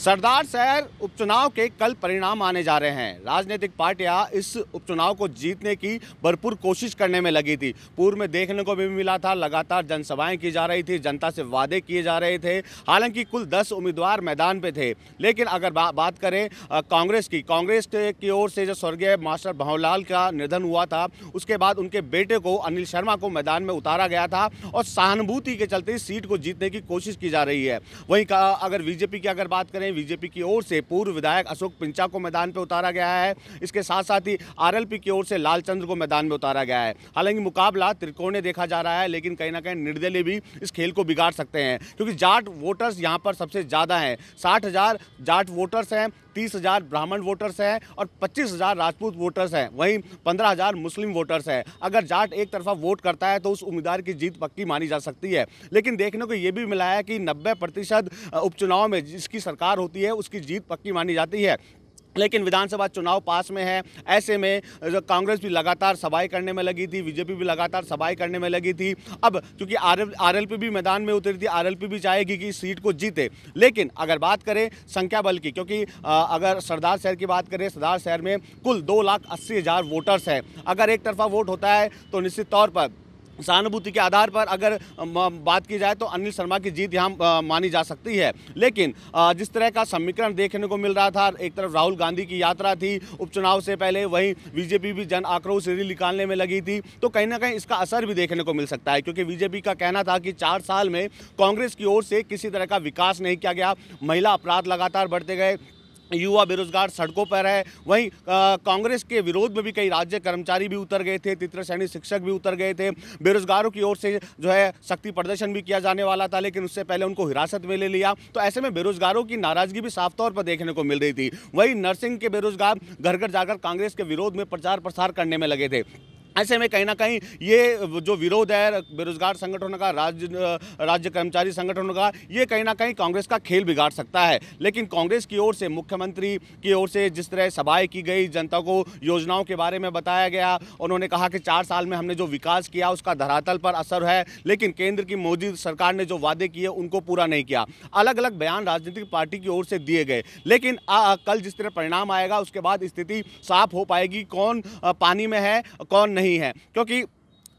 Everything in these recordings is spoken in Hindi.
सरदार शहर उपचुनाव के कल परिणाम आने जा रहे हैं। राजनीतिक पार्टियां इस उपचुनाव को जीतने की भरपूर कोशिश करने में लगी थी। पूर्व में देखने को भी मिला था, लगातार जनसभाएं की जा रही थी, जनता से वादे किए जा रहे थे। हालांकि कुल 10 उम्मीदवार मैदान पे थे, लेकिन अगर बात करें कांग्रेस की ओर से जो स्वर्गीय मास्टर भंवरलाल का निधन हुआ था, उसके बाद उनके बेटे को अनिल शर्मा को मैदान में उतारा गया था और सहानुभूति के चलते सीट को जीतने की कोशिश की जा रही है। वहीं अगर बीजेपी की अगर बात करें, बीजेपी की ओर से पूर्व विधायक अशोक पिंचा को मैदान पे उतारा गया है। इसके साथ साथ ही आरएलपी की ओर से लालचंद्र को मैदान में उतारा गया है। हालांकि मुकाबला त्रिकोणीय देखा जा रहा है, लेकिन कहीं ना कहीं निर्दलीय भी इस खेल को बिगाड़ सकते हैं, क्योंकि जाट वोटर्स यहां पर सबसे ज्यादा हैं। 60,000 जाट वोटर्स हैं, 30,000 ब्राह्मण वोटर्स हैं और 25,000 राजपूत वोटर्स हैं। वहीं 15,000 मुस्लिम वोटर्स हैं। अगर जाट एक तरफा वोट करता है तो उस उम्मीदवार की जीत पक्की मानी जा सकती है। लेकिन देखने को ये भी मिला है कि 90% उपचुनाव में जिसकी सरकार होती है उसकी जीत पक्की मानी जाती है। लेकिन विधानसभा चुनाव पास में है, ऐसे में कांग्रेस भी लगातार सभाएं करने में लगी थी, बीजेपी भी लगातार सभाएं करने में लगी थी। अब क्योंकि आरएलपी भी मैदान में उतरी थी, आरएलपी भी चाहेगी कि इस सीट को जीते। लेकिन अगर बात करें संख्या बल की, क्योंकि अगर सरदार शहर की बात करें, सरदार शहर में कुल 2,80,000 वोटर्स हैं। अगर एक तरफा वोट होता है तो निश्चित तौर पर सहानुभूति के आधार पर अगर बात की जाए तो अनिल शर्मा की जीत यहाँ मानी जा सकती है। लेकिन जिस तरह का समीकरण देखने को मिल रहा था, एक तरफ राहुल गांधी की यात्रा थी उपचुनाव से पहले, वहीं बीजेपी भी जन आक्रोश रैली निकालने में लगी थी, तो कहीं ना कहीं इसका असर भी देखने को मिल सकता है। क्योंकि बीजेपी का कहना था कि 4 साल में कांग्रेस की ओर से किसी तरह का विकास नहीं किया गया, महिला अपराध लगातार बढ़ते गए, युवा बेरोजगार सड़कों पर है। वहीं कांग्रेस के विरोध में भी कई राज्य कर्मचारी भी उतर गए थे, तृतीय श्रेणी शिक्षक भी उतर गए थे। बेरोजगारों की ओर से जो है शक्ति प्रदर्शन भी किया जाने वाला था, लेकिन उससे पहले उनको हिरासत में ले लिया। तो ऐसे में बेरोजगारों की नाराजगी भी साफ तौर पर देखने को मिल रही थी। वहीं नर्सिंग के बेरोजगार घर घर जाकर कांग्रेस के विरोध में प्रचार प्रसार करने में लगे थे। ऐसे में कहीं ना कहीं ये जो विरोध है बेरोजगार संगठनों का, राज्य कर्मचारी संगठनों का, ये कहीं ना कहीं कांग्रेस का खेल बिगाड़ सकता है। लेकिन कांग्रेस की ओर से, मुख्यमंत्री की ओर से जिस तरह सभाएं की गई, जनता को योजनाओं के बारे में बताया गया, उन्होंने कहा कि 4 साल में हमने जो विकास किया उसका धरातल पर असर है, लेकिन केंद्र की मोदी सरकार ने जो वादे किए उनको पूरा नहीं किया। अलग अलग बयान राजनीतिक पार्टी की ओर से दिए गए। लेकिन कल जिस तरह परिणाम आएगा उसके बाद स्थिति साफ हो पाएगी, कौन पानी में है कौन नहीं है। क्योंकि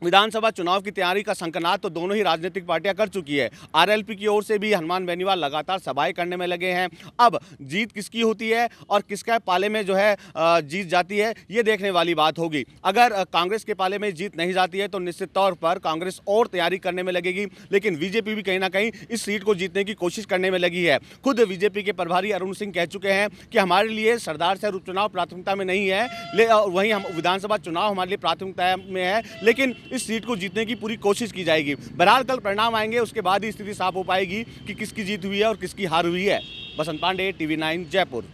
विधानसभा चुनाव की तैयारी का संकनाद तो दोनों ही राजनीतिक पार्टियां कर चुकी है। आरएलपी की ओर से भी हनुमान बेनीवाल लगातार सभाएं करने में लगे हैं। अब जीत किसकी होती है और किसके पाले में जो है जीत जाती है, ये देखने वाली बात होगी। अगर कांग्रेस के पाले में जीत नहीं जाती है तो निश्चित तौर पर कांग्रेस और तैयारी करने में लगेगी। लेकिन बीजेपी भी कहीं ना कहीं इस सीट को जीतने की कोशिश करने में लगी है। खुद बीजेपी के प्रभारी अरुण सिंह कह चुके हैं कि हमारे लिए सरदार शहर उपचुनाव प्राथमिकता में नहीं है, वहीं हम विधानसभा चुनाव हमारे लिए प्राथमिकता में है, लेकिन इस सीट को जीतने की पूरी कोशिश की जाएगी। बहरहाल कल परिणाम आएंगे, उसके बाद ही स्थिति साफ हो पाएगी कि किसकी जीत हुई है और किसकी हार हुई है। बसंत पांडे, TV9 जयपुर।